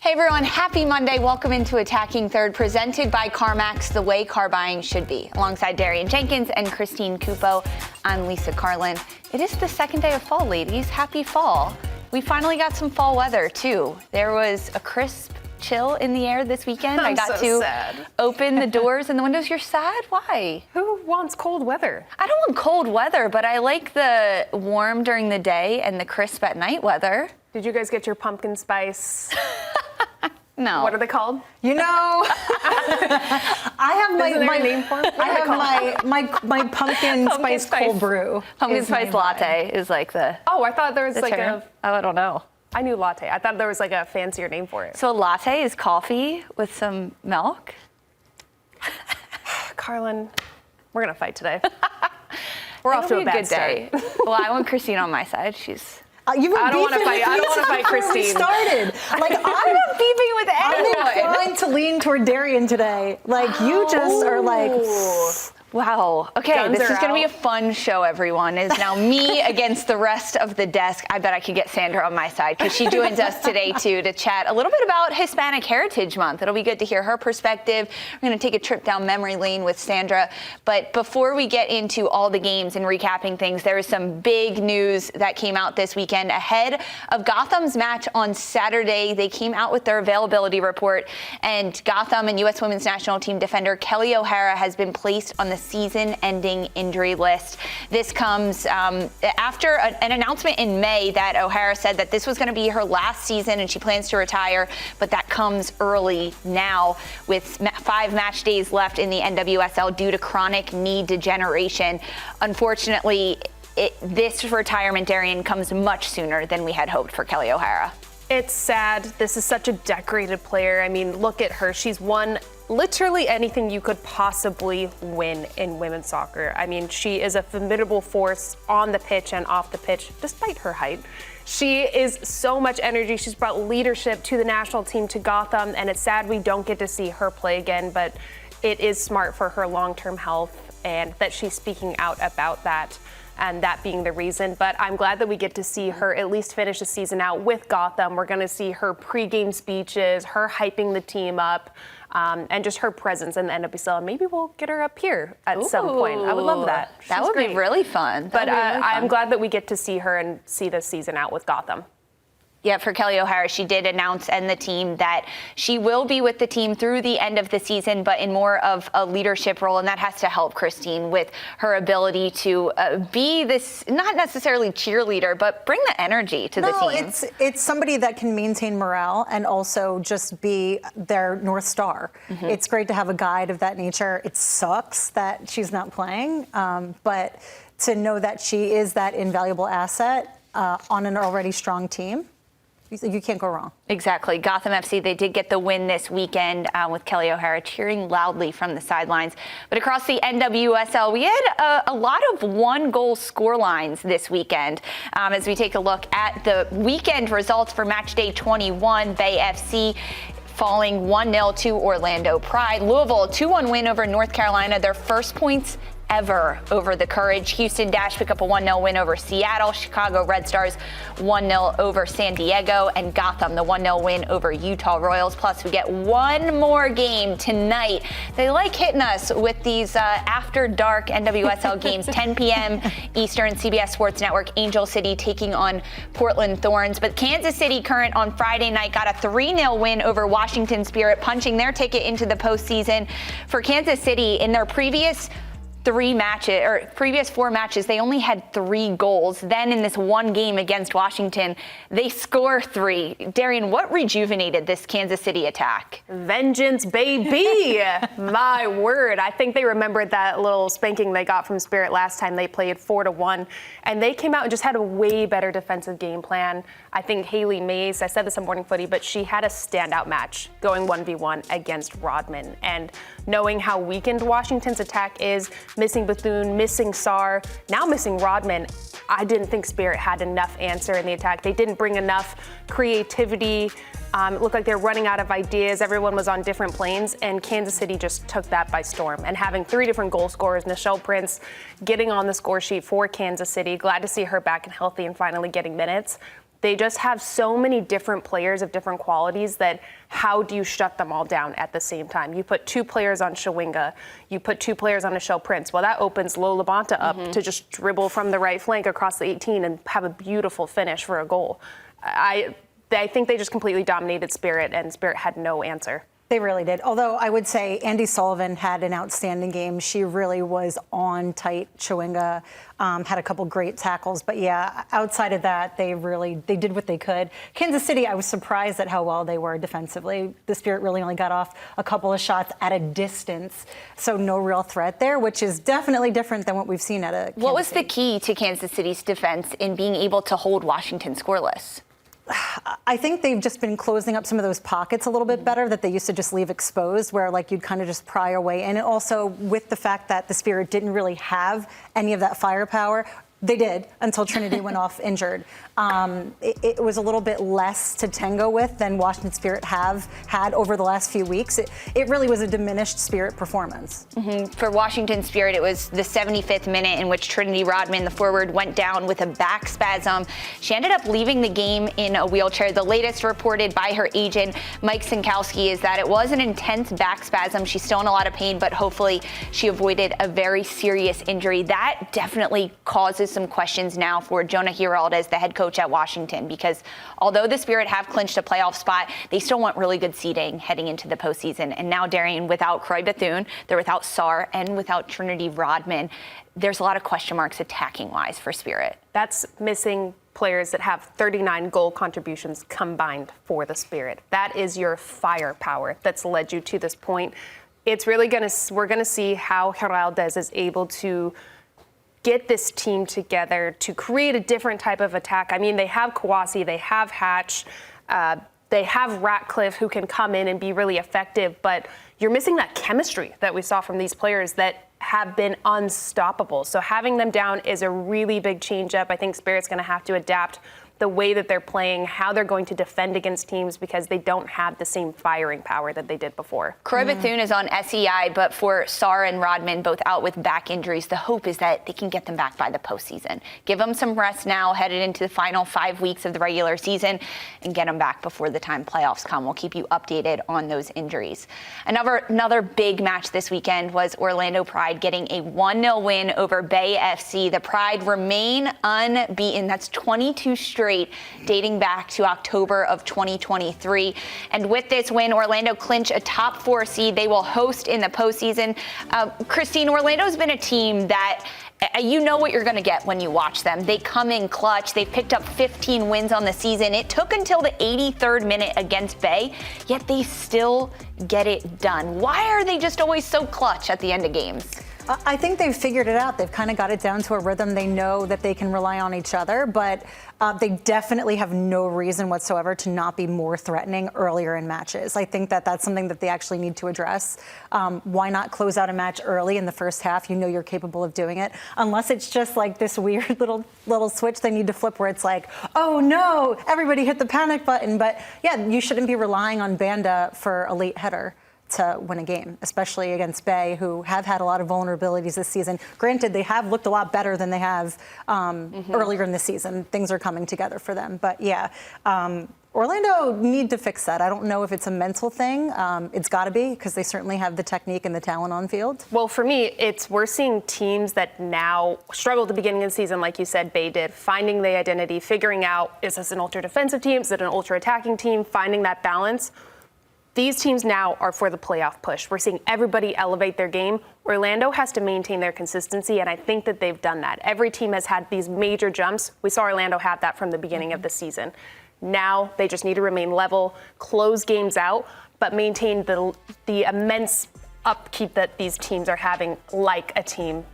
Hey everyone, happy Monday. Welcome into Attacking Third, presented by CarMax, the way car buying should be. Alongside Darian Jenkins and Christine Cupo, I'm Lisa Carlin. It is the second day of fall, ladies. Happy fall. We finally got some fall weather, too. There was a crisp chill in the air this weekend. I got to open the doors and the windows. You're sad? Why? Who wants cold weather? I don't want cold weather, but I like the warm during the day and the crisp at night weather. Did you guys get your pumpkin spice? No. What are they called? You know, I have my name for it? I have my pumpkin spice cold brew. Pumpkin spice latte is like the. Oh, I thought there was like term? I don't know. I knew latte. I thought there was like a fancier name for it. So a latte is coffee with some milk. Carlin, we're gonna fight today. We're off to a bad day. Well, I want Christine on my side. She's. I don't want to fight. I don't want to fight Christine. Started. Like I'm not beefing with anyone. I'm inclined to lean toward Darian today. Like you just are like. Wow. Okay, Guns this is going to out. be a fun show, everyone. It's now me against the rest of the desk. I bet I could get Sandra on my side because she joins us today, too, to chat a little bit about Hispanic Heritage Month. It'll be good to hear her perspective. We're going to take a trip down memory lane with Sandra. But before we get into all the games and recapping things, there is some big news that came out this weekend. Ahead of Gotham's match on Saturday, they came out with their availability report, and Gotham and U.S. Women's National Team defender Kelly O'Hara has been placed on the season-ending injury list. This comes after an announcement in May that O'Hara said that this was going to be her last season and she plans to retire, but that comes early now with 5 match days left in the NWSL due to chronic knee degeneration. Unfortunately, this retirement, Darian, comes much sooner than we had hoped for Kelly O'Hara. It's sad. This is such a decorated player. I mean, look at her. She's won literally anything you could possibly win in women's soccer. I mean, she is a formidable force on the pitch and off the pitch, despite her height. She is so much energy. She's brought leadership to the national team, to Gotham, and it's sad we don't get to see her play again, but it is smart for her long-term health and that she's speaking out about that, and that being the reason. But I'm glad that we get to see her at least finish the season out with Gotham. We're going to see her pregame speeches, her hyping the team up, and just her presence in the NWSL. And maybe we'll get her up here at some point. I would love that. That would be really fun. But I'm glad that we get to see her and see this season out with Gotham. Yeah, for Kelly O'Hara, she did announce and the team that she will be with the team through the end of the season, but in more of a leadership role, and that has to help Christine with her ability to be this, not necessarily cheerleader, but bring the energy to the team. It's somebody that can maintain morale and also just be their North Star. Mm-hmm. It's great to have a guide of that nature. It sucks that she's not playing, but to know that she is that invaluable asset on an already strong team, you can't go wrong. Exactly. Gotham FC, they did get the win this weekend with Kelly O'Hara cheering loudly from the sidelines. But across the NWSL, we had a lot of one-goal scorelines this weekend. As we take a look at the weekend results for Matchday 21, Bay FC falling 1-0 to Orlando Pride. Louisville, a 2-1 win over North Carolina, their first points ever over the Courage. Houston Dash pick up a 1-0 win over Seattle. Chicago Red Stars 1-0 over San Diego, and Gotham the 1-0 win over Utah Royals. Plus we get one more game tonight. They like hitting us with these after dark NWSL games. 10 p.m. Eastern, CBS Sports Network. Angel City taking on Portland Thorns. But Kansas City Current on Friday night got a 3-0 win over Washington Spirit, punching their ticket into the postseason. For Kansas City, in their previous 4 matches, they only had 3 goals. Then in this one game against Washington, they score 3. Darian, what rejuvenated this Kansas City attack? Vengeance, baby! My word. I think they remembered that little spanking they got from Spirit last time they played 4-1. And they came out and just had a way better defensive game plan. I think Haley Mays, I said this on Morning Footy, but she had a standout match going 1v1 against Rodman. And knowing how weakened Washington's attack is, missing Bethune, missing Sarr, now missing Rodman, I didn't think Spirit had enough answer in the attack. They didn't bring enough creativity. It looked like they were running out of ideas. Everyone was on different planes, and Kansas City just took that by storm. And having 3 different goal scorers, Nichelle Prince getting on the score sheet for Kansas City. Glad to see her back and healthy and finally getting minutes. They just have so many different players of different qualities that how do you shut them all down at the same time? You put 2 players on Shawinga, you put 2 players on Michelle Prince. Well, that opens Lola Bonta up to just dribble from the right flank across the 18 and have a beautiful finish for a goal. I think they just completely dominated Spirit, and Spirit had no answer. They really did. Although I would say Andy Sullivan had an outstanding game. She really was on tight. Chewinga had a couple great tackles. But yeah, outside of that, they did what they could. Kansas City, I was surprised at how well they were defensively. The Spirit really only got off a couple of shots at a distance. So no real threat there, which is definitely different than what we've seen at a Kansas What was City. the key to Kansas City's defense in being able to hold Washington scoreless? I think they've just been closing up some of those pockets a little bit better that they used to just leave exposed, where like you'd kind of just pry away. And also with the fact that the Spirit didn't really have any of that firepower. They did until Trinity went off injured. It was a little bit less to tango with than Washington Spirit have had over the last few weeks. It really was a diminished Spirit performance. For Washington Spirit, it was the 75th minute in which Trinity Rodman, the forward, went down with a back spasm. She ended up leaving the game in a wheelchair. The latest reported by her agent, Mike Sinkowski, is that it was an intense back spasm. She's still in a lot of pain, but hopefully she avoided a very serious injury. That definitely causes some questions now for Jonah Herald as the head coach at Washington, because although the Spirit have clinched a playoff spot, they still want really good seeding heading into the postseason. And now, Darian, without Croy Bethune, they're without Sarr, and without Trinity Rodman, there's a lot of question marks attacking-wise for Spirit. That's missing players that have 39 goal contributions combined for the Spirit. That is your firepower that's led you to this point. It's really we're going to see how Heraldez is able to get this team together to create a different type of attack. I mean, they have Kawasi, they have Hatch, they have Ratcliffe who can come in and be really effective, but you're missing that chemistry that we saw from these players that have been unstoppable. So having them down is a really big change up. I think Spirit's going to have to adapt the way that they're playing, how they're going to defend against teams, because they don't have the same firing power that they did before. Croy Bethune is on SEI, but for Sarr and Rodman, both out with back injuries, the hope is that they can get them back by the postseason. Give them some rest now, headed into the final 5 weeks of the regular season, and get them back before the time playoffs come. We'll keep you updated on those injuries. Another big match this weekend was Orlando Pride getting a 1-0 win over Bay FC. The Pride remain unbeaten. That's 22 straight, dating back to October of 2023. And with this win, Orlando clinch a top 4 seed. They will host in the postseason. Christine, Orlando's been a team that you know what you're going to get when you watch them. They come in clutch. They've picked up 15 wins on the season. It took until the 83rd minute against Bay, yet they still get it done. Why are they just always so clutch at the end of games? I think they've figured it out. They've kind of got it down to a rhythm. They know that they can rely on each other, but they definitely have no reason whatsoever to not be more threatening earlier in matches. I think that that's something that they actually need to address. Why not close out a match early in the first half? You know you're capable of doing it, unless it's just like this weird little switch they need to flip where it's like, oh no, everybody hit the panic button. But yeah, you shouldn't be relying on Banda for a late header to win a game, especially against Bay, who have had a lot of vulnerabilities this season. Granted, they have looked a lot better than they have earlier in the season. Things are coming together for them. But yeah, Orlando need to fix that. I don't know if it's a mental thing. It's got to be, because they certainly have the technique and the talent on field. Well, for me, we're seeing teams that now struggle at the beginning of the season, like you said, Bay did, finding the identity, figuring out, is this an ultra-defensive team? Is it an ultra-attacking team? Finding that balance. These teams now are for the playoff push. We're seeing everybody elevate their game. Orlando has to maintain their consistency, and I think that they've done that. Every team has had these major jumps. We saw Orlando have that from the beginning of the season. Now they just need to remain level, close games out, but maintain the immense upkeep that these teams are having, like a team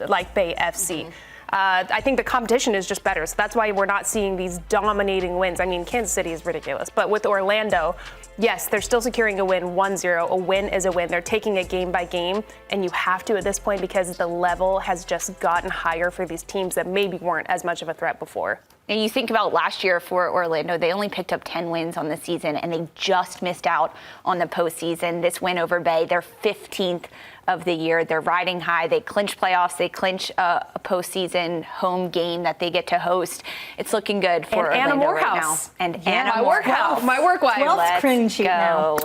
like Bay FC. I think the competition is just better, so that's why we're not seeing these dominating wins. I mean, Kansas City is ridiculous, but with Orlando, yes, they're still securing a win 1-0. A win is a win. They're taking it game by game, and you have to at this point because the level has just gotten higher for these teams that maybe weren't as much of a threat before. And you think about last year for Orlando, they only picked up 10 wins on the season, and they just missed out on the postseason. This win over Bay, their 15th of the year. They're riding high. They clinch playoffs. They clinch a postseason home game that they get to host. It's looking good for Anna Orlando Morehouse. right now. And Anna my Morehouse. My work wife. 12th clean sheet now.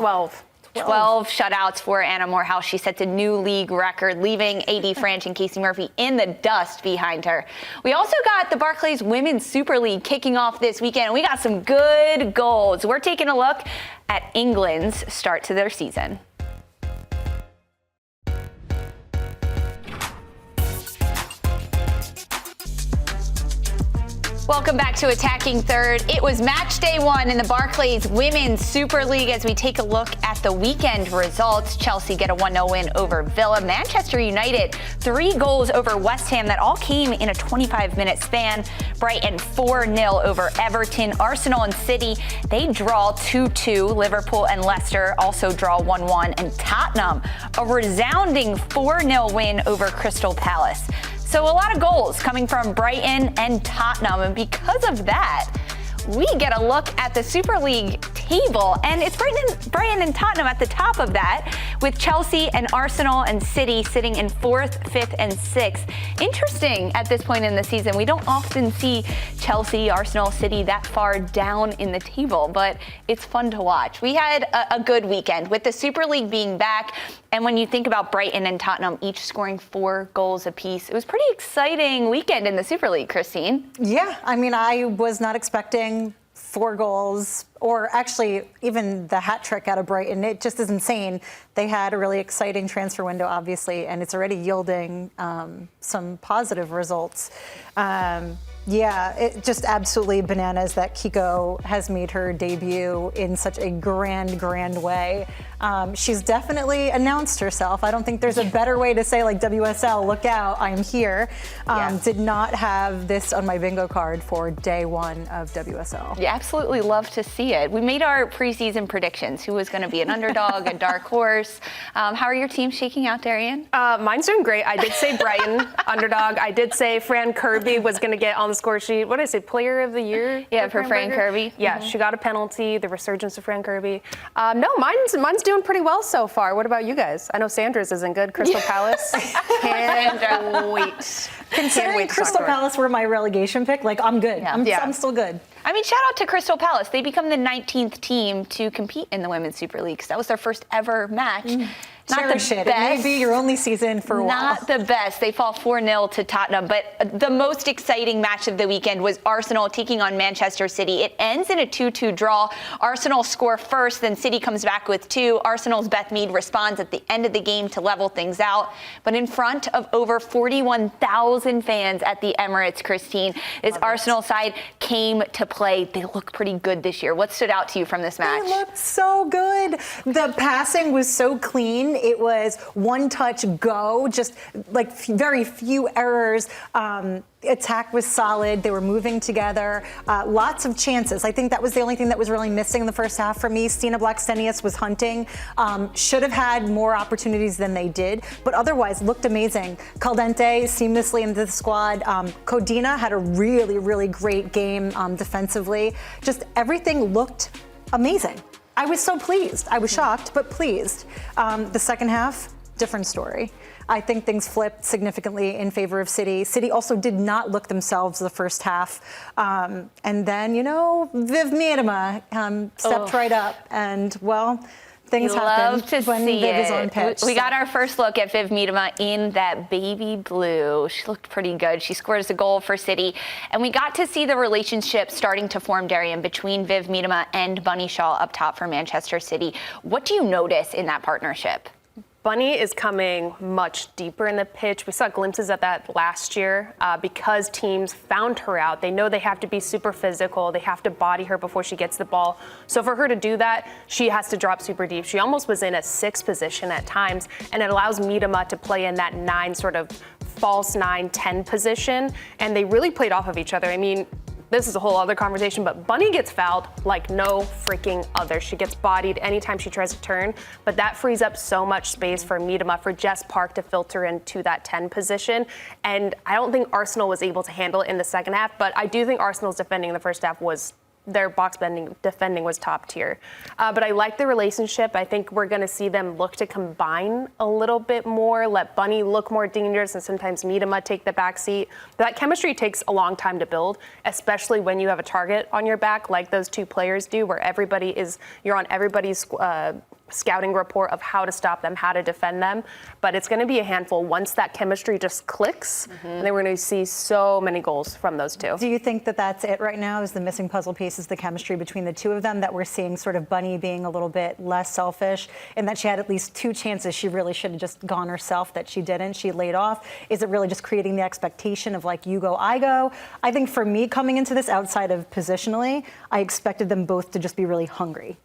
12 shutouts for Anna Morehouse. She sets a new league record, leaving A.D. French and Casey Murphy in the dust behind her. We also got the Barclays Women's Super League kicking off this weekend, and we got some good goals. We're taking a look at England's start to their season. Welcome back to Attacking Third. It was match day 1 in the Barclays Women's Super League as we take a look at the weekend results. Chelsea get a 1-0 win over Villa. Manchester United 3 goals over West Ham that all came in a 25-minute span. Brighton 4-0 over Everton. Arsenal and City, they draw 2-2. Liverpool and Leicester also draw 1-1. And Tottenham, a resounding 4-0 win over Crystal Palace. So a lot of goals coming from Brighton and Tottenham, and because of that, we get a look at the Super League table, and it's Brighton and Tottenham at the top of that, with Chelsea and Arsenal and City sitting in 4th, 5th, and 6th. Interesting at this point in the season. We don't often see Chelsea, Arsenal, City that far down in the table, but it's fun to watch. We had a good weekend with the Super League being back, and when you think about Brighton and Tottenham each scoring 4 goals apiece, it was a pretty exciting weekend in the Super League, Christine. Yeah, I mean, I was not expecting 4 goals, or actually even the hat trick out of Brighton. It just is insane. They had a really exciting transfer window, obviously, and it's already yielding some positive results. Yeah, it just absolutely bananas that Kiko has made her debut in such a grand way. She's definitely announced herself. I don't think there's a better way to say, like, WSL, look out, I'm here. Did not have this on my bingo card for day 1 of WSL. You absolutely love to see it. We made our preseason predictions. Who was going to be an underdog, a dark horse? How are your teams shaking out, Darian? Mine's doing great. I did say Brighton, underdog. I did say Fran Kirby was going to get on the score sheet. What did I say, player of the year? Yeah, for Fran Kirby. Yeah, she got a penalty, the resurgence of Fran Kirby. No, mine's doing pretty well so far. What about you guys? I know Sandra's isn't good. Crystal Palace. Can't wait. Considering Crystal Palace were my relegation pick, like, I'm good. Yeah. I'm still good. I mean, shout out to Crystal Palace. They become the 19th team to compete in the Women's Super League, because that was their first ever match. Not Cherish the it. best. It may be your only season for a while. Not the best. They fall 4-0 to Tottenham. But the most exciting match of the weekend was Arsenal taking on Manchester City. It ends in a 2-2 draw. Arsenal score first, then City comes back with 2. Arsenal's Beth Mead responds at the end of the game to level things out. But in front of over 41,000 fans at the Emirates, Christine, this Arsenal side came to play. They look pretty good this year. What stood out to you from this match? They looked so good. The passing was so clean. It was one touch go, just like very few errors. Attack was solid. They were moving together. Lots of chances. I think that was the only thing that was really missing in the first half for me. Stina Blackstenius was hunting. Should have had more opportunities than they did, but otherwise looked amazing. Caldente seamlessly into the squad. Codina had a really great game defensively. Just everything looked amazing. I was so pleased. I was shocked, but pleased. The second half, different story. I think things flipped significantly in favor of City. City also did not look themselves the first half. And then, Viv Miedema stepped right up, and, well, things happen when Viv is on pitch. We got our first look at Viv Miedema in that baby blue. She looked pretty good. She scored a goal for City. And we got to see the relationship starting to form, Darian, between Viv Miedema and Bunny Shaw up top for Manchester City. What do you notice in that partnership? Bunny is coming much deeper in the pitch. We saw glimpses of that last year because teams found her out. They know they have to be super physical. They have to body her before she gets the ball. So for her to do that, she has to drop super deep. She almost was in a 6 position at times, and it allows Miedema to play in that 9 sort of false 9-10 position. And they really played off of each other. I mean, this is a whole other conversation, but Bunny gets fouled like no freaking other. She gets bodied anytime she tries to turn, but that frees up so much space for Miedema, for Jess Park to filter into that 10 position. And I don't think Arsenal was able to handle it in the second half, but I do think Arsenal's defending in the first half was their box defending was top tier. But I like the relationship. I think we're going to see them look to combine a little bit more, let Bunny look more dangerous, and sometimes Miedema take the back seat. That chemistry takes a long time to build, especially when you have a target on your back like those two players do, where you're on everybody's scouting report of how to stop them, how to defend them. But it's going to be a handful once that chemistry just clicks, and then we're going to see so many goals from those two. Do you think that that's it right now? Is the missing puzzle piece is the chemistry between the two of them, that we're seeing sort of Bunny being a little bit less selfish, and that she had at least 2 chances she really should have just gone herself that she didn't? She laid off. Is it really just creating the expectation of like, you go, I go? I think for me, coming into this, outside of positionally, I expected them both to just be really hungry.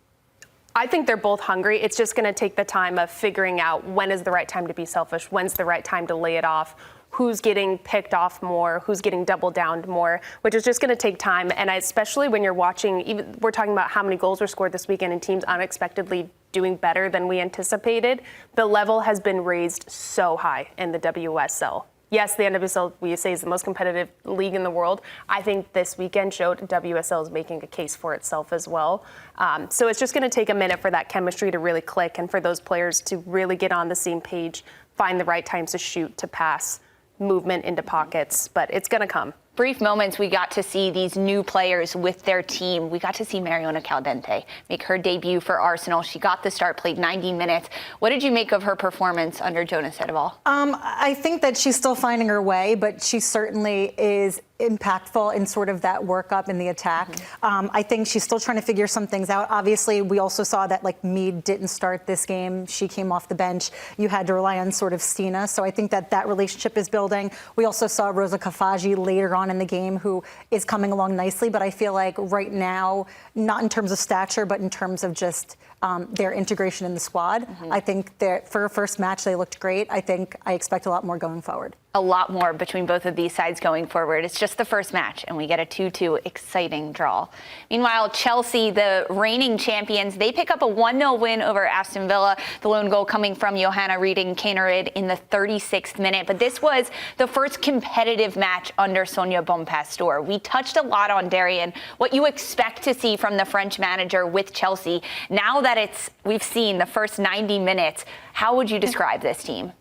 I think they're both hungry. It's just going to take the time of figuring out when is the right time to be selfish, when's the right time to lay it off, who's getting picked off more, who's getting double downed more, which is just going to take time. And especially when you're watching, we're talking about how many goals were scored this weekend and teams unexpectedly doing better than we anticipated. The level has been raised so high in the WSL. Yes, the NWSL, we say, is the most competitive league in the world. I think this weekend showed WSL is making a case for itself as well. So it's just going to take a minute for that chemistry to really click and for those players to really get on the same page, find the right times to shoot, to pass, movement into pockets. But it's going to come. Brief moments we got to see these new players with their team. We got to see Mariona Caldente make her debut for Arsenal. She got the start, played 90 minutes. What did you make of her performance under Jonas Edeval? I think that she's still finding her way, but she certainly is impactful in sort of that workup in the attack. I think she's still trying to figure some things out. Obviously, we also saw that like Mead didn't start this game. She came off the bench. You had to rely on sort of Stina. So I think that relationship is building. We also saw Rosa Kafaji later on in the game, who is coming along nicely. But I feel like right now, not in terms of stature, but in terms of just their integration in the squad. I think that for a first match, they looked great. I expect a lot more going forward. A lot more between both of these sides going forward. It's just the first match, and we get a 2-2 exciting draw. Meanwhile, Chelsea, the reigning champions, they pick up a 1-0 win over Aston Villa. The lone goal coming from Johanna Reading Kaneryd in the 36th minute. But this was the first competitive match under Sonia Bonpastor. We touched a lot on Darian, what you expect to see from the French manager with Chelsea. Now that we've seen the first 90 minutes, how would you describe this team?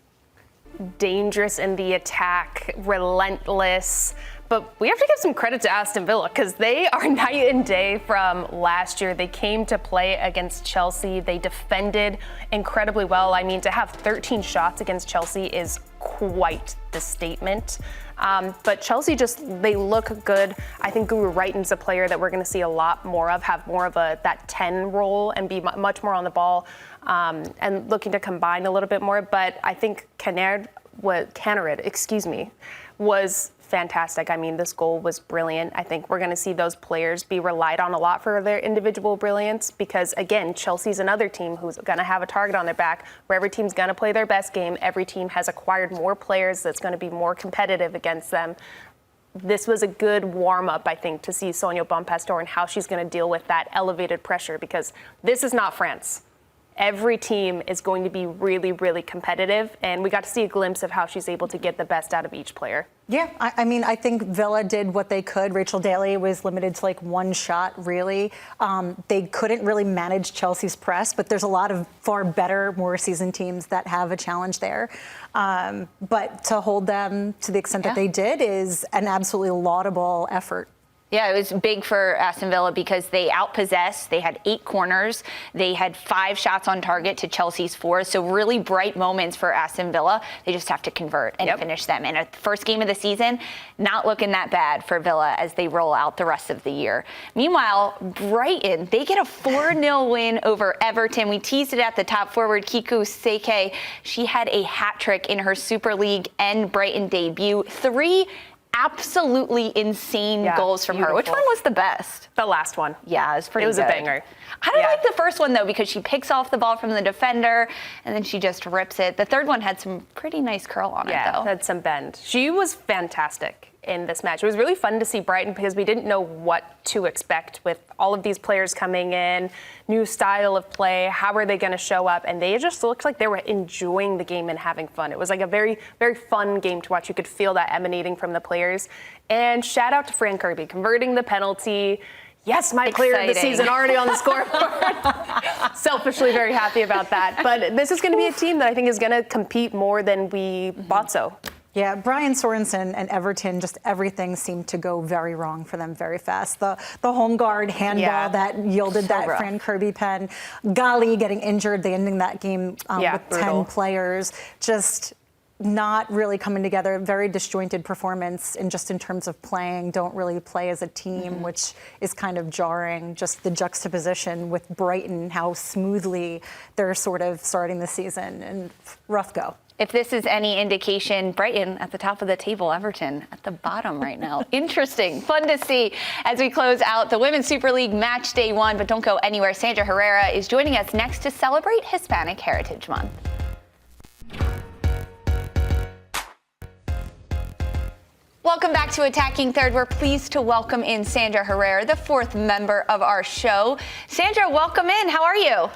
Dangerous in the attack, relentless. But we have to give some credit to Aston Villa because they are night and day from last year. They came to play against Chelsea. They defended incredibly well. I mean, to have 13 shots against Chelsea is quite the statement. But Chelsea they look good. I think Guru Wrighton's a player that we're going to see a lot more of, have more of that 10 role and be much more on the ball and looking to combine a little bit more. But I think Kaneryd was fantastic. I mean, this goal was brilliant. I think we're going to see those players be relied on a lot for their individual brilliance because, again, Chelsea's another team who's going to have a target on their back where every team's going to play their best game. Every team has acquired more players that's going to be more competitive against them. This was a good warm-up, I think, to see Sonia Bonpastor and how she's going to deal with that elevated pressure because this is not France. Every team is going to be really, really competitive, and we got to see a glimpse of how she's able to get the best out of each player. Yeah, I mean, I think Villa did what they could. Rachel Daly was limited to like one shot, really. They couldn't really manage Chelsea's press, but there's a lot of far better, more seasoned teams that have a challenge there. But to hold them to the extent that they did is an absolutely laudable effort. Yeah, it was big for Aston Villa because they outpossessed. They had 8 corners. They had 5 shots on target to Chelsea's 4. So really bright moments for Aston Villa. They just have to convert and finish them. And a first game of the season, not looking that bad for Villa as they roll out the rest of the year. Meanwhile, Brighton, they get a 4-0 win over Everton. We teased it at the top. Forward Kiku Seke, she had a hat trick in her Super League and Brighton debut. 3 absolutely insane goals from her. Which one was the best? The last one. Yeah, it was pretty good. It was a banger. I like the first one, though, because she picks off the ball from the defender, and then she just rips it. The third one had some pretty nice curl on it, though. Yeah, had some bend. She was fantastic in this match. It was really fun to see Brighton because we didn't know what to expect with all of these players coming in, new style of play, how are they going to show up, and they just looked like they were enjoying the game and having fun. It was like a very, very fun game to watch. You could feel that emanating from the players. And shout out to Fran Kirby, converting the penalty. Yes, my player of the Exciting. season already on the scoreboard. Selfishly very happy about that. But this is going to be a team that I think is going to compete more than we thought so. Yeah, Brian Sorensen and Everton, just everything seemed to go very wrong for them very fast. The home guard handball that yielded that rough. Fran Kirby pen. Gali getting injured, they ending that game with brutal. 10 players. Just not really coming together, very disjointed performance, and just in terms of playing, don't really play as a team, which is kind of jarring. Just the juxtaposition with Brighton, how smoothly they're sort of starting the season, and rough go. If this is any indication, Brighton at the top of the table, Everton at the bottom right now. Interesting, fun to see as we close out the Women's Super League Match Day 1. But don't go anywhere. Sandra Herrera is joining us next to celebrate Hispanic Heritage Month. Welcome back to Attacking Third. We're pleased to welcome in Sandra Herrera, the fourth member of our show. Sandra, welcome in. How are you?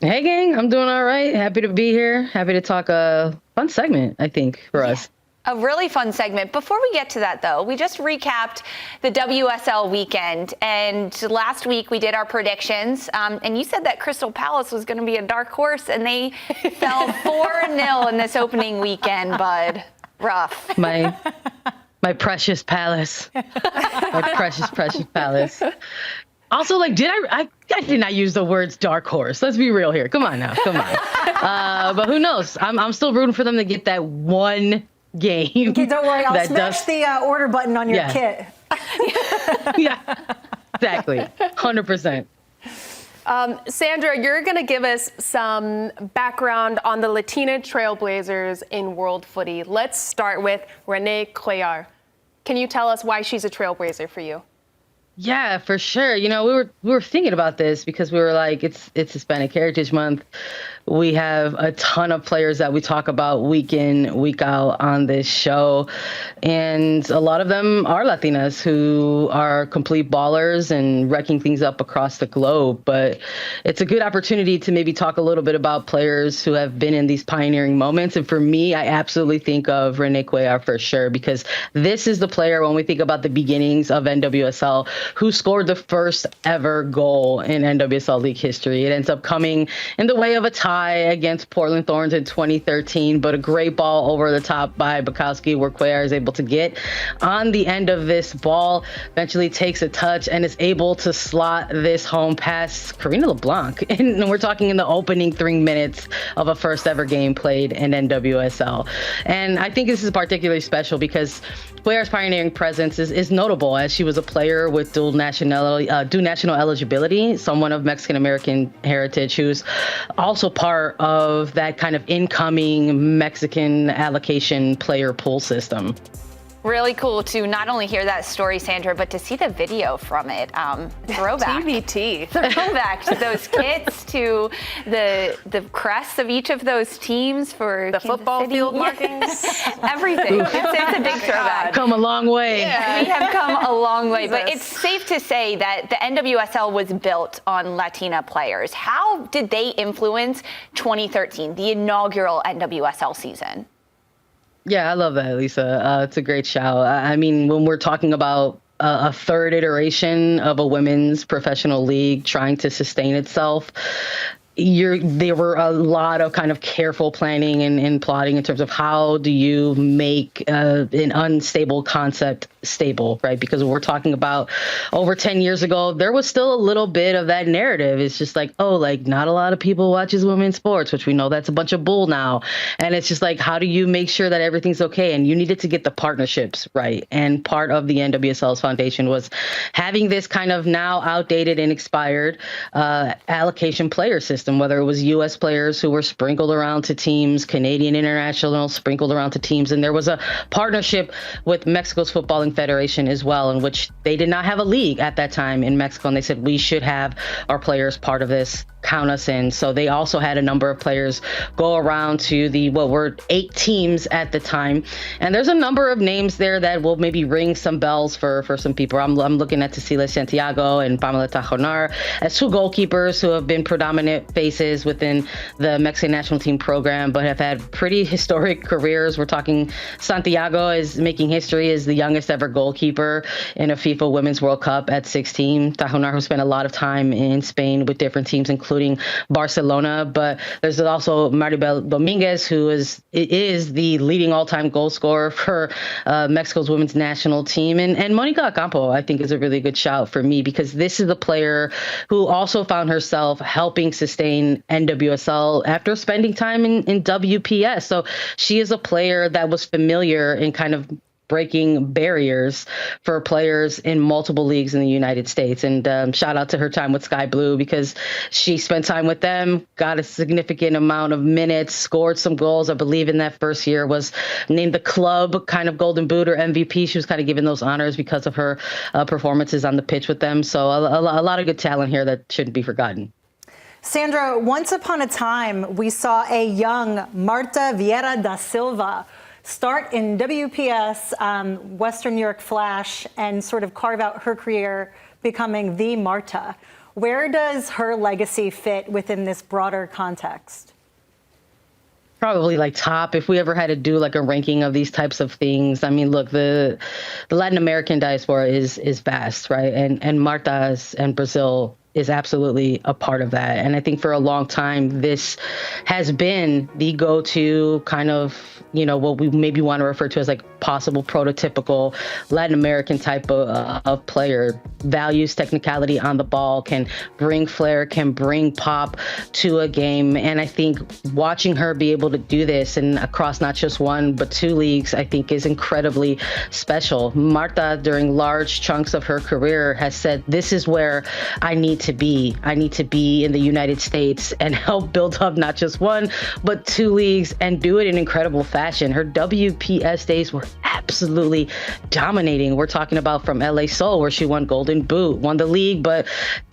Hey, gang. I'm doing all right. Happy to be here. Happy to talk a fun segment, I think, for us. A really fun segment. Before we get to that, though, we just recapped the WSL weekend. And last week we did our predictions. And you said that Crystal Palace was going to be a dark horse, and they fell 4-0 in this opening weekend, bud. Rough. My precious Palace. My precious Palace. Also, like, I did not use the words dark horse. Let's be real here. Come on now. Come on. But who knows? I'm still rooting for them to get that one game. Okay, don't worry. I'll smash the order button on your kit. Yeah, exactly. 100%. Sandra, you're going to give us some background on the Latina Trailblazers in world footy. Let's start with Renee Cuellar. Can you tell us why she's a trailblazer for you? Yeah, for sure. You know, we were thinking about this because we were like, it's Hispanic Heritage Month. We have a ton of players that we talk about week in, week out on this show. And a lot of them are Latinas who are complete ballers and wrecking things up across the globe. But it's a good opportunity to maybe talk a little bit about players who have been in these pioneering moments. And for me, I absolutely think of Renee Cuellar for sure, because this is the player, when we think about the beginnings of NWSL, who scored the first ever goal in NWSL League history. It ends up coming in the way of a tie against Portland Thorns in 2013, but a great ball over the top by Bukowski, where Cuellar is able to get on the end of this ball, eventually takes a touch and is able to slot this home past Karina LeBlanc. And we're talking in the opening 3 minutes of a first ever game played in NWSL. And I think this is particularly special because Cuellar's pioneering presence is notable, as she was a player with dual national eligibility, someone of Mexican American heritage, who's also part of that kind of incoming Mexican allocation player pool system. Really cool to not only hear that story, Sandra, but to see the video from it. Throwback. TBT. Throwback to those kits, to the crests of each of those teams for The football City. field markings. Everything. It's a big throwback. Come a long way. Yeah. We have come a long way, but Jesus. it's safe to say that the NWSL was built on Latina players. How did they influence 2013, the inaugural NWSL season? Yeah, I love that, Lisa. It's a great shout. I mean, when we're talking about a third iteration of a women's professional league trying to sustain itself, there were a lot of kind of careful planning and plotting in terms of how do you make an unstable concept stable, right? Because we're talking about over 10 years ago, there was still a little bit of that narrative. It's just like, oh, like not a lot of people watches women's sports, which we know that's a bunch of bull now. And it's just like, how do you make sure that everything's okay? And you needed to get the partnerships right. And part of the NWSL's foundation was having this kind of now outdated and expired allocation player system, whether it was U.S. players who were sprinkled around to teams, Canadian international sprinkled around to teams. And there was a partnership with Mexico's footballing federation as well, in which they did not have a league at that time in Mexico. And they said, we should have our players part of this count us in. So they also had a number of players go around to the, what were 8 teams at the time. And there's a number of names there that will maybe ring some bells for some people. I'm looking at Cecilia Santiago and Pamela Tajonar as 2 goalkeepers who have been predominant faces within the Mexican national team program, but have had pretty historic careers. We're talking Santiago is making history as the youngest ever goalkeeper in a FIFA Women's World Cup at 16. Tajonar, who spent a lot of time in Spain with different teams, including Barcelona, but there's also Maribel Dominguez, who is the leading all-time goal scorer for Mexico's women's national team. And Monica Ocampo, I think, is a really good shout for me, because this is a player who also found herself helping sustain NWSL after spending time in WPS. So she is a player that was familiar in kind of breaking barriers for players in multiple leagues in the United States. And shout out to her time with Sky Blue, because she spent time with them, got a significant amount of minutes, scored some goals. I believe in that first year was named the club kind of Golden Boot or MVP. She was kind of given those honors because of her performances on the pitch with them. So a lot of good talent here that shouldn't be forgotten. Sandra, once upon a time, we saw a young Marta Vieira da Silva start in WPS, Western New York Flash, and sort of carve out her career becoming the Marta. Where does her legacy fit within this broader context? Probably like top, if we ever had to do like a ranking of these types of things. I mean, look, the Latin American diaspora is vast, right? And Marta's and Brazil is absolutely a part of that. And I think for a long time, this has been the go-to kind of, what we maybe want to refer to as like possible prototypical Latin American type of player. Values technicality on the ball, can bring flair, can bring pop to a game. And I think watching her be able to do this and across not just 1, but 2 leagues, I think is incredibly special. Marta, during large chunks of her career, has said, this is where I need to be. I need to be in the United States and help build up not just 1, but 2 leagues and do it in incredible fashion. Her WPS days were absolutely dominating. We're talking about from LA Soul, where she won Golden Boot, won the league, but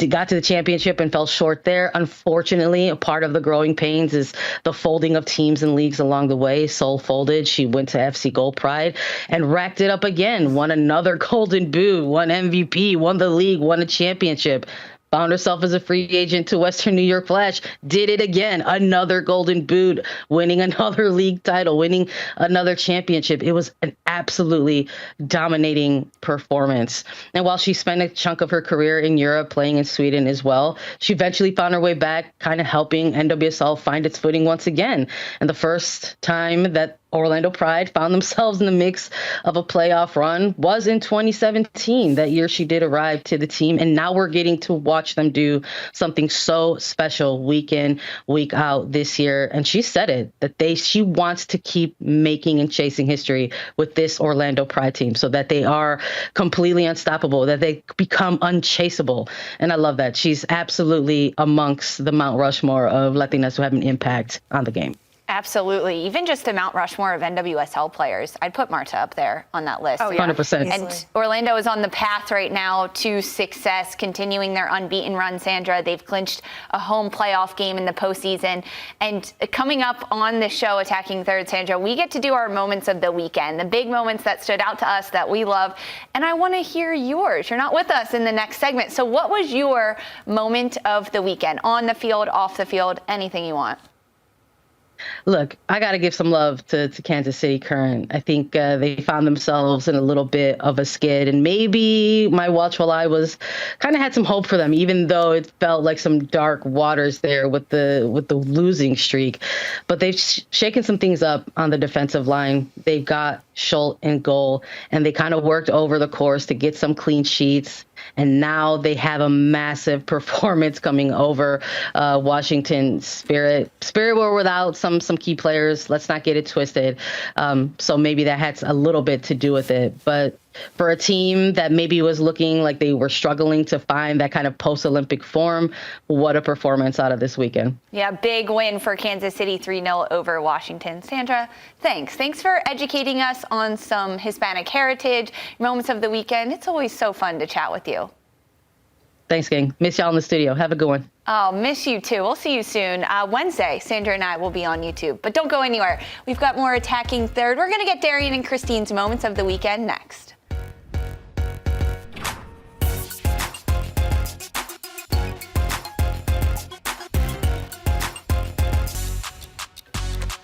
got to the championship and fell short there. Unfortunately, a part of the growing pains is the folding of teams and leagues along the way. Soul folded. She went to FC Gold Pride and racked it up again, won another Golden Boot, won MVP, won the league, won a championship. Found herself as a free agent to Western New York Flash, did it again, another Golden Boot, winning another league title, winning another championship. It was an absolutely dominating performance. And while she spent a chunk of her career in Europe playing in Sweden as well, she eventually found her way back, kind of helping NWSL find its footing once again. And the first time that Orlando Pride found themselves in the mix of a playoff run was in 2017. That year she did arrive to the team, and now we're getting to watch them do something so special week in, week out this year. And she said it, that she wants to keep making and chasing history with this Orlando Pride team so that they are completely unstoppable, that they become unchaseable. And I love that. She's absolutely amongst the Mount Rushmore of Latinas who have an impact on the game. Absolutely. Even just the Mount Rushmore of NWSL players, I'd put Marta up there on that list. Oh, yeah. 100%. And Orlando is on the path right now to success, continuing their unbeaten run, Sandra. They've clinched a home playoff game in the postseason. And coming up on the show, Attacking Third, Sandra, we get to do our moments of the weekend, the big moments that stood out to us that we love. And I want to hear yours. You're not with us in the next segment. So what was your moment of the weekend? On the field, off the field, anything you want. Look, I got to give some love to Kansas City Current. I think they found themselves in a little bit of a skid, and maybe my watchful eye was kind of had some hope for them, even though it felt like some dark waters there with the losing streak. But they've shaken some things up on the defensive line. They've got Schultz in goal, and they kind of worked over the course to get some clean sheets. And now they have a massive performance coming over Washington Spirit. Spirit were without some key players. Let's not get it twisted. So maybe that had a little bit to do with it. But for a team that maybe was looking like they were struggling to find that kind of post-Olympic form, what a performance out of this weekend. Yeah, big win for Kansas City, 3-0 over Washington. Sandra, thanks. Thanks for educating us on some Hispanic heritage moments of the weekend. It's always so fun to chat with you. Thanks, gang. Miss y'all in the studio. Have a good one. Oh, miss you too. We'll see you soon. Wednesday, Sandra and I will be on YouTube. But don't go anywhere. We've got more Attacking Third. We're going to get Darian and Christine's moments of the weekend next.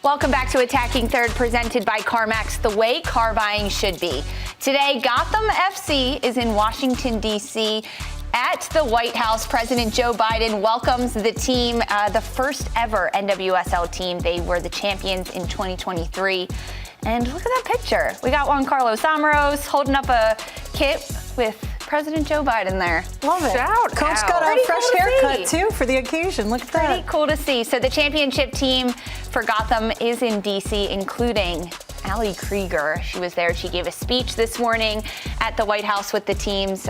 Welcome back to Attacking Third, presented by CarMax, the way car buying should be. Today, Gotham FC is in Washington, D.C. At the White House, President Joe Biden welcomes the team, the first ever NWSL team. They were the champions in 2023. And look at that picture. We got Juan Carlos Amaros holding up a kit with President Joe Biden there. Love it. Coach got a fresh haircut too for the occasion. Look at that. Pretty cool to see. So the championship team for Gotham is in D.C., including Allie Krieger. She was there. She gave a speech this morning at the White House with the teams.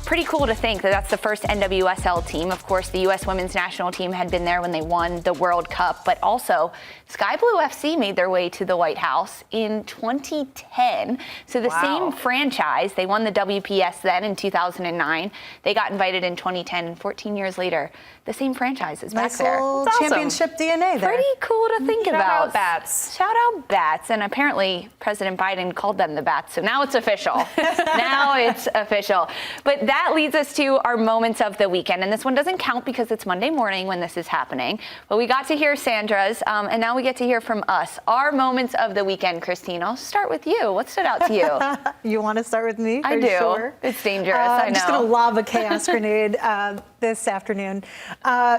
Pretty cool to think that that's the first NWSL team. Of course, the U.S. women's national team had been there when they won the World Cup, but also Sky Blue FC made their way to the White House in 2010. So the same franchise, they won the WPS then in 2009. They got invited in 2010, and 14 years later, the same franchise is back there. Nice championship DNA there. Pretty cool to think about. Shout out Bats. Shout out Bats. And apparently President Biden called them the Bats. So now it's official. Now it's official. But that leads us to our moments of the weekend. And this one doesn't count because it's Monday morning when this is happening. But we got to hear Sandra's, and now we get to hear from us. Our moments of the weekend, Christine. I'll start with you. What stood out to you? You want to start with me? I do. Sure? It's dangerous, I know. I'm just going to lob a chaos grenade this afternoon.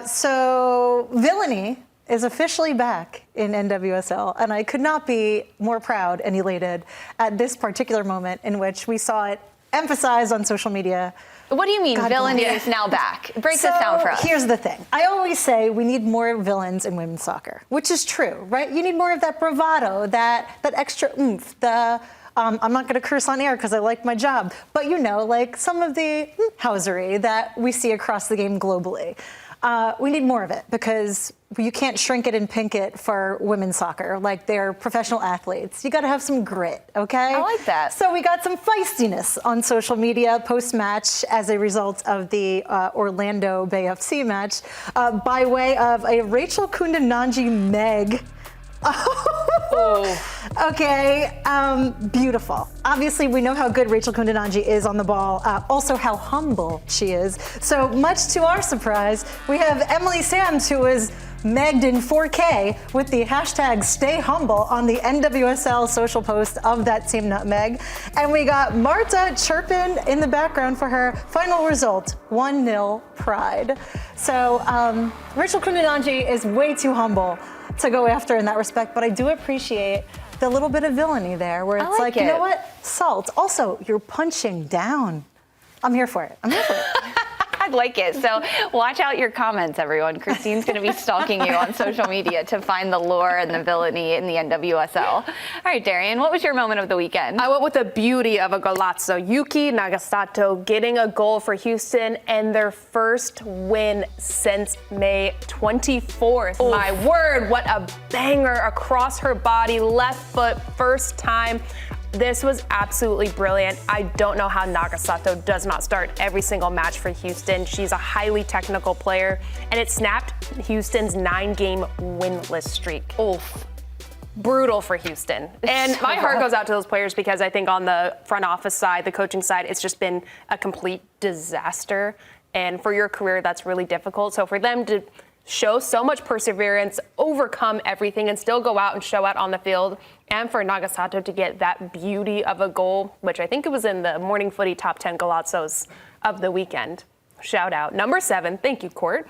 So Villainy is officially back in NWSL, and I could not be more proud and elated at this particular moment in which we saw it emphasized on social media. What do you mean Villainy is now back? Break this down for us. Here's the thing. I always say we need more villains in women's soccer, which is true, right? You need more of that bravado, that extra oomph, I'm not going to curse on air because I like my job, but like some of the housery that we see across the game globally. We need more of it because you can't shrink it and pink it for women's soccer. Like, they're professional athletes. You got to have some grit, okay? I like that. So we got some feistiness on social media post-match as a result of the Orlando Bay FC match by way of a Rachel Kundananji Meg. Okay, beautiful. Obviously, we know how good Rachel Kundananji is on the ball, also how humble she is. So much to our surprise, we have Emily Sams, who was megged in 4K with the hashtag Stay Humble on the NWSL social post of that same nutmeg. And we got Marta chirping in the background for her. Final result, 1-0 Pride. So Rachel Kundananji is way too humble to go after in that respect, but I do appreciate the little bit of villainy there where it's like, you know what? Salt. Also, you're punching down. I'm here for it. I like it. So watch out your comments, everyone. Christine's going to be stalking you on social media to find the lore and the villainy in the NWSL. All right, Darian, what was your moment of the weekend? I went with the beauty of a golazo. Yuki Nagasato getting a goal for Houston and their first win since May 24th. Oof. My word, what a banger across her body, left foot, first time. This was absolutely brilliant. I don't know how Nagasato does not start every single match for Houston. She's a highly technical player, and it snapped Houston's 9-game winless streak. Oof. Brutal for Houston. And my heart goes out to those players because I think on the front office side, the coaching side, it's just been a complete disaster. And for your career, that's really difficult. So for them to show so much perseverance, overcome everything, and still go out and show out on the field, and for Nagasato to get that beauty of a goal, which I think it was in the Morning Footy top 10 golazos of the weekend. Shout out. Number 7, thank you, Court,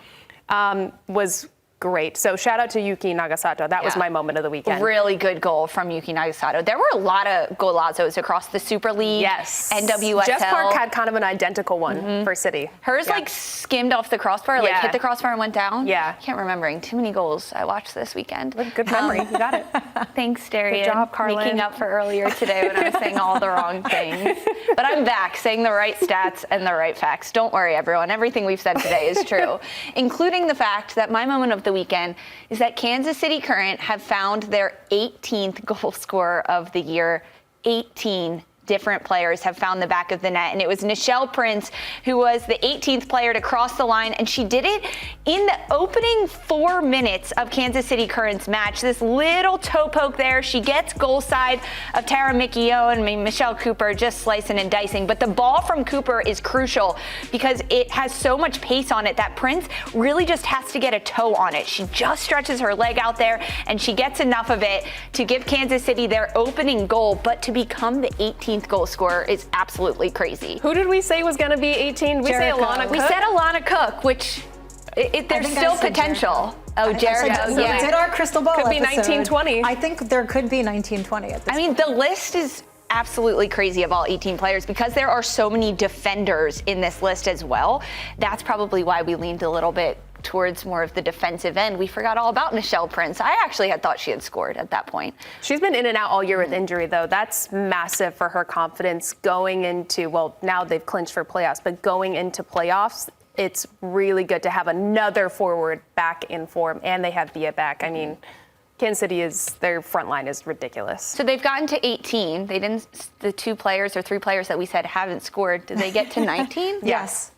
was great. So shout out to Yuki Nagasato. That was my moment of the weekend. Really good goal from Yuki Nagasato. There were a lot of golazos across the Super League. Yes. NWSL. Jess Park had kind of an identical one for City. Hers like skimmed off the crossbar, like hit the crossbar and went down. Yeah. I can't remembering. Too many goals I watched this weekend. Good memory. You got it. Thanks, Darian. Good job, Carlin. Making up for earlier today when I was saying all the wrong things. But I'm back saying the right stats and the right facts. Don't worry, everyone. Everything we've said today is true, including the fact that my moment of the weekend is that Kansas City Current have found their 18th goal scorer of the year. 18 different players have found the back of the net, and it was Nichelle Prince who was the 18th player to cross the line, and she did it in the opening 4 minutes of Kansas City Current's match. This little toe poke there, she gets goal side of Tara Mickey-O and Michelle Cooper just slicing and dicing, but the ball from Cooper is crucial because it has so much pace on it that Prince really just has to get a toe on it. She just stretches her leg out there, and she gets enough of it to give Kansas City their opening goal, but to become the 18th goal scorer is absolutely crazy. Who did we say was going to be 18? We Jericho. say Alana Cook. We said Alana Cook, which there's still potential. Oh, Jericho. We Yeah. did our crystal ball Could be episode. 1920. I think there could be 1920 at this I mean, the list is absolutely crazy of all 18 players because there are so many defenders in this list as well. That's probably why we leaned a little bit towards more of the defensive end. We forgot all about Nichelle Prince. I actually had thought she had scored at that point. She's been in and out all year with injury, though. That's massive for her confidence going into, well, now they've clinched for playoffs, but going into playoffs, it's really good to have another forward back in form, and they have Bia back. I mean, Kansas City their front line is ridiculous. So they've gotten to 18. They didn't, the 2 players or 3 players that we said haven't scored, did they get to 19? Yes.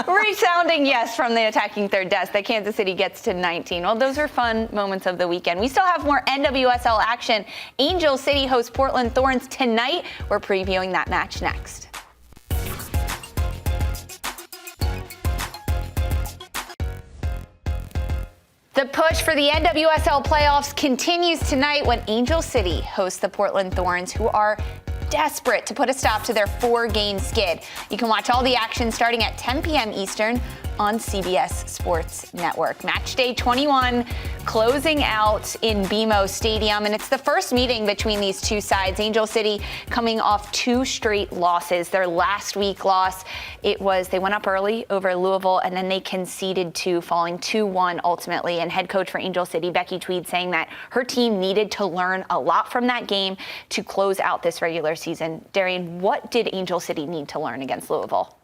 Resounding yes from the attacking third desk that Kansas City gets to 19. Well, those are fun moments of the weekend. We still have more NWSL action. Angel City hosts Portland Thorns tonight. We're previewing that match next. The push for the NWSL playoffs continues tonight when Angel City hosts the Portland Thorns, who are desperate to put a stop to their 4-game skid. You can watch all the action starting at 10 p.m. Eastern on CBS Sports Network. Matchday 21 closing out in BMO Stadium, and it's the first meeting between these two sides. Angel City coming off 2 straight losses. Their last week loss, they went up early over Louisville, and then they conceded 2, falling 2-1 ultimately. And head coach for Angel City, Becky Tweed, saying that her team needed to learn a lot from that game to close out this regular season. Darian, what did Angel City need to learn against Louisville?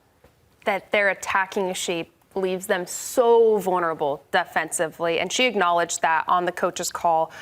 That their attacking shape leaves them so vulnerable defensively, and she acknowledged that on the coach's call.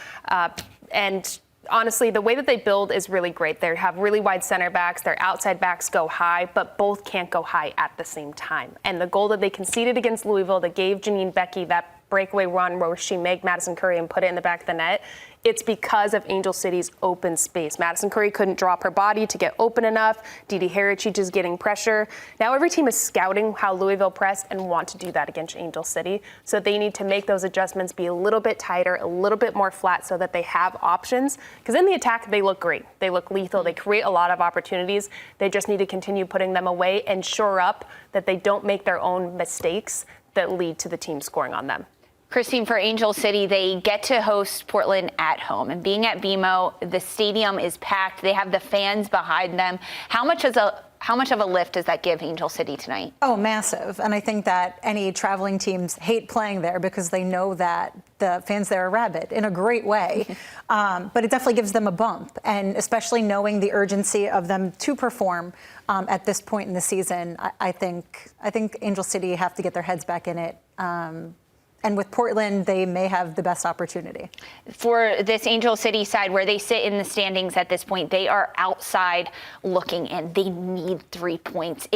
And honestly, the way that they build is really great. They have really wide center backs, their outside backs go high, but both can't go high at the same time. And the goal that they conceded against Louisville that gave Janine Becky that breakaway run where she made Madison Curry and put it in the back of the net, it's because of Angel City's open space. Madison Curry couldn't drop her body to get open enough. Didi Heritage is getting pressure. Now every team is scouting how Louisville pressed and want to do that against Angel City. So they need to make those adjustments, be a little bit tighter, a little bit more flat so that they have options. Because in the attack, they look great. They look lethal. They create a lot of opportunities. They just need to continue putting them away and shore up that they don't make their own mistakes that lead to the team scoring on them. Christine, for Angel City, they get to host Portland at home. And being at BMO, the stadium is packed. They have the fans behind them. How much of a lift does that give Angel City tonight? Oh, massive. And I think that any traveling teams hate playing there because they know that the fans there are rabid in a great way. But it definitely gives them a bump. And especially knowing the urgency of them to perform at this point in the season, I think Angel City have to get their heads back in it. And with Portland, they may have the best opportunity. For this Angel City side, where they sit in the standings at this point, they are outside looking in. They need 3 points.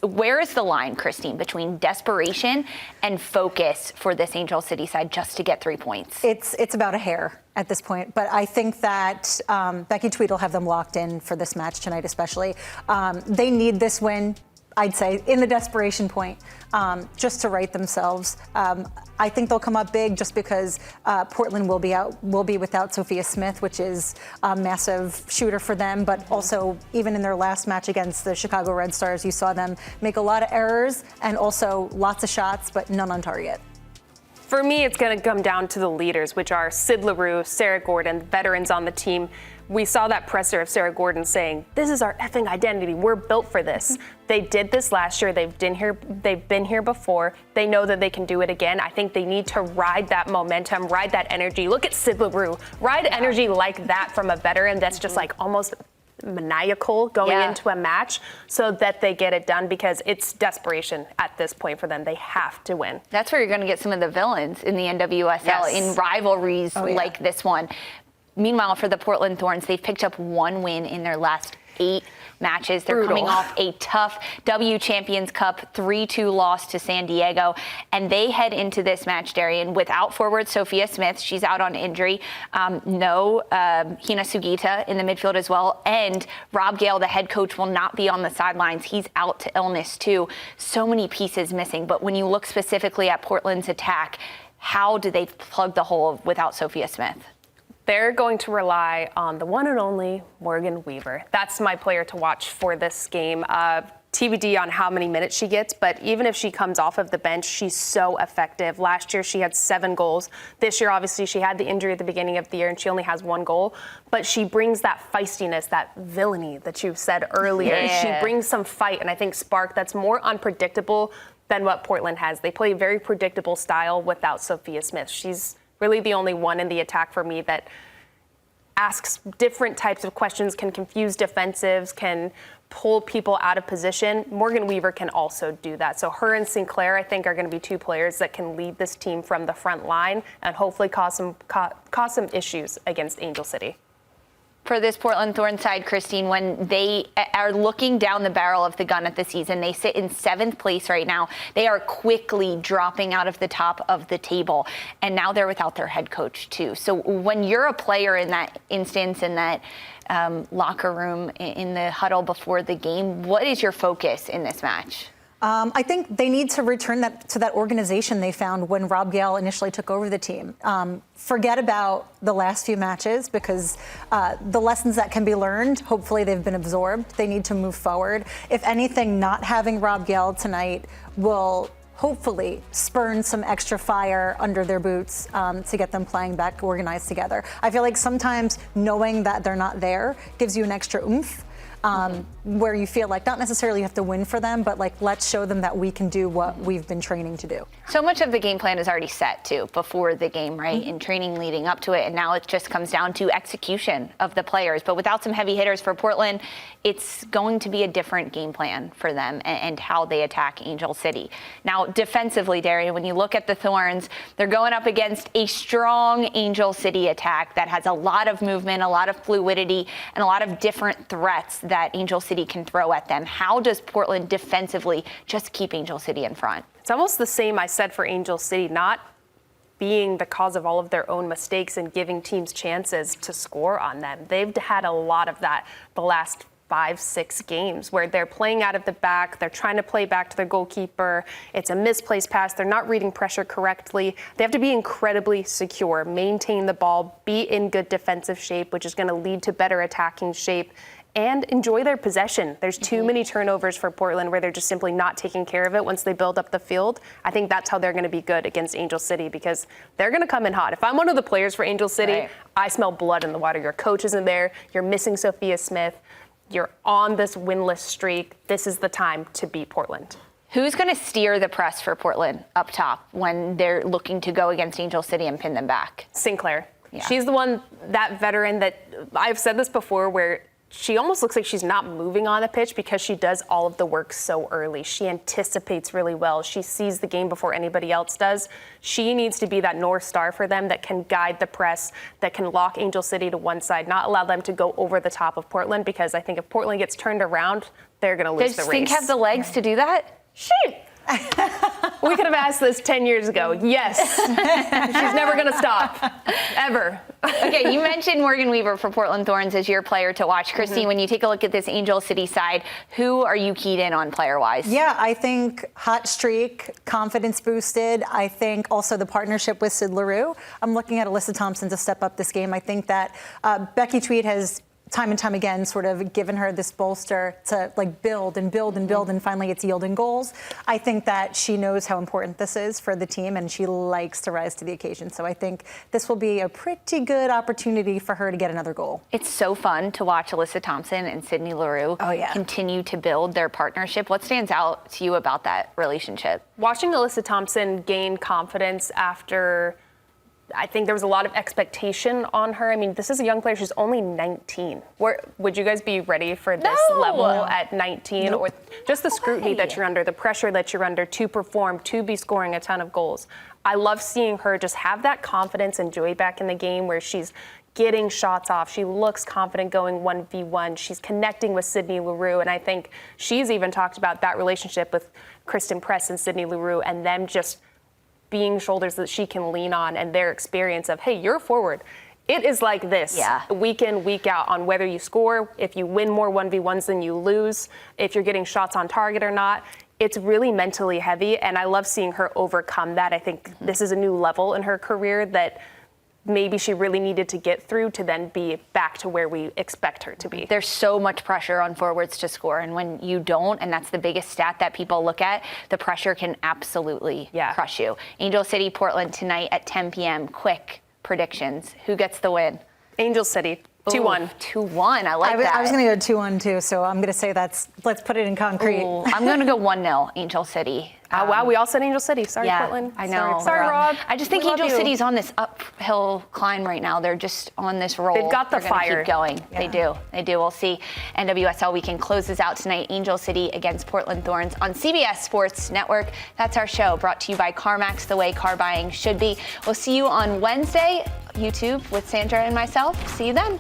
Where is the line, Christine, between desperation and focus for this Angel City side just to get 3 points? It's about a hair at this point, but I think that Becky Tweed will have them locked in for this match tonight, especially. They need this win, I'd say, in the desperation point, just to right themselves. I think they'll come up big just because Portland will be without Sophia Smith, which is a massive shooter for them. But also, even in their last match against the Chicago Red Stars, you saw them make a lot of errors and also lots of shots, but none on target. For me, it's going to come down to the leaders, which are Sid LaRue, Sarah Gordon, veterans on the team. We saw that presser of Sarah Gordon saying, "This is our effing identity. We're built for this." They did this last year. They've been here before. They know that they can do it again. I think they need to ride that momentum, ride that energy. Look at Sid LaRue. Ride energy like that from a veteran that's just like almost maniacal going into a match so that they get it done, because it's desperation at this point for them. They have to win. That's where you're going to get some of the villains in the NWSL in rivalries like this one. Meanwhile, for the Portland Thorns, they've picked up 1 win in their last 8 matches. They're Brutal. coming off a tough W Champions Cup 3-2 loss to San Diego, and they head into this match, Darian, without forward Sophia Smith. She's out on injury. No Hina Sugita in the midfield as well, and Rob Gale, the head coach, will not be on the sidelines. He's out to illness too. So many pieces missing, but when you look specifically at Portland's attack, how do they plug the hole without Sophia Smith? They're going to rely on the one and only Morgan Weaver. That's my player to watch for this game. TBD on how many minutes she gets, but even if she comes off of the bench, she's so effective. Last year, she had 7 goals. This year, obviously, she had the injury at the beginning of the year, and she only has 1 goal. But she brings that feistiness, that villainy that you said earlier. Yeah. She brings some fight, and I think spark that's more unpredictable than what Portland has. They play a very predictable style without Sophia Smith. She's really the only one in the attack for me that asks different types of questions, can confuse defensives, can pull people out of position. Morgan Weaver can also do that. So her and Sinclair, I think, are going to be 2 players that can lead this team from the front line and hopefully cause some issues against Angel City. For this Portland Thorns side, Christine, when they are looking down the barrel of the gun at the season, they sit in 7th place right now. They are quickly dropping out of the top of the table, and now they're without their head coach too. So when you're a player in that instance, in that locker room, in the huddle before the game, what is your focus in this match? I think they need to return to that organization they found when Rob Gale initially took over the team. Forget about the last few matches because the lessons that can be learned, hopefully they've been absorbed. They need to move forward. If anything, not having Rob Gale tonight will hopefully spurn some extra fire under their boots to get them playing back organized together. I feel like sometimes knowing that they're not there gives you an extra oomph. Where you feel like not necessarily you have to win for them, but like let's show them that we can do what we've been training to do. So much of the game plan is already set too before the game, right? In training leading up to it, and now it just comes down to execution of the players. But without some heavy hitters for Portland, it's going to be a different game plan for them and how they attack Angel City. Now, defensively, Darian, when you look at the Thorns, they're going up against a strong Angel City attack that has a lot of movement, a lot of fluidity, and a lot of different threats that Angel City can throw at them. How does Portland defensively just keep Angel City in front? It's almost the same I said for Angel City, not being the cause of all of their own mistakes and giving teams chances to score on them. They've had a lot of that the last 5-6 games where they're playing out of the back, they're trying to play back to their goalkeeper, it's a misplaced pass, they're not reading pressure correctly. They have to be incredibly secure, maintain the ball, be in good defensive shape, which is going to lead to better attacking shape, and enjoy their possession. There's too many turnovers for Portland where they're just simply not taking care of it once they build up the field. I think that's how they're going to be good against Angel City because they're going to come in hot. If I'm one of the players for Angel City, right, I smell blood in the water. Your coach isn't there. You're missing Sophia Smith. You're on this winless streak. This is the time to beat Portland. Who's going to steer the press for Portland up top when they're looking to go against Angel City and pin them back? Sinclair. Yeah. She's the one, that veteran that I've said this before where she almost looks like she's not moving on the pitch because she does all of the work so early. She anticipates really well. She sees the game before anybody else does. She needs to be that North Star for them that can guide the press, that can lock Angel City to one side, not allow them to go over the top of Portland because I think if Portland gets turned around, they're going to lose the race. Does Stink have the legs to do that? Shit. We could have asked this 10 years ago. Yes. She's never going to stop. Ever. Okay, you mentioned Morgan Weaver for Portland Thorns as your player to watch. Christine, when you take a look at this Angel City side, who are you keyed in on player-wise? Yeah, I think hot streak, confidence boosted. I think also the partnership with Sid LaRue. I'm looking at Alyssa Thompson to step up this game. I think that Becky Tweed has time and time again sort of given her this bolster to like build and build and build, and finally it's yielding goals. I think that she knows how important this is for the team and she likes to rise to the occasion. So I think this will be a pretty good opportunity for her to get another goal. It's so fun to watch Alyssa Thompson and Sydney LaRue continue to build their partnership. What stands out to you about that relationship? Watching Alyssa Thompson gain confidence after I think there was a lot of expectation on her. I mean, this is a young player. She's only 19. Would you guys be ready for this level at 19? Or just the scrutiny that you're under, the pressure that you're under to perform, to be scoring a ton of goals? I love seeing her just have that confidence and joy back in the game where she's getting shots off. She looks confident going 1v1. She's connecting with Sydney Leroux. And I think she's even talked about that relationship with Kristen Press and Sydney Leroux and them just being shoulders that she can lean on and their experience of, hey, you're forward. It is like this week in, week out on whether you score, if you win more 1v1s than you lose, if you're getting shots on target or not. It's really mentally heavy, and I love seeing her overcome that. I think this is a new level in her career that maybe she really needed to get through to then be back to where we expect her to be. There's so much pressure on forwards to score, and when you don't, and that's the biggest stat that people look at, the pressure can absolutely crush you. Angel City, Portland tonight at 10 p.m. Quick predictions. Who gets the win? Angel City. 2-1. 2-1. I like that. I was going to go 2-1 too, so I'm going to say let's put it in concrete. Ooh, I'm going to go 1-0 Angel City. Oh, wow, we all said Angel City. Sorry, Portland. I know. Sorry, Rob. I just think Angel City's on this uphill climb right now. They're just on this roll. They've got the fire. Keep going. Yeah. They do. We'll see. NWSL weekend closes out tonight. Angel City against Portland Thorns on CBS Sports Network. That's our show, brought to you by CarMax, the way car buying should be. We'll see you on Wednesday, YouTube, with Sandra and myself. See you then.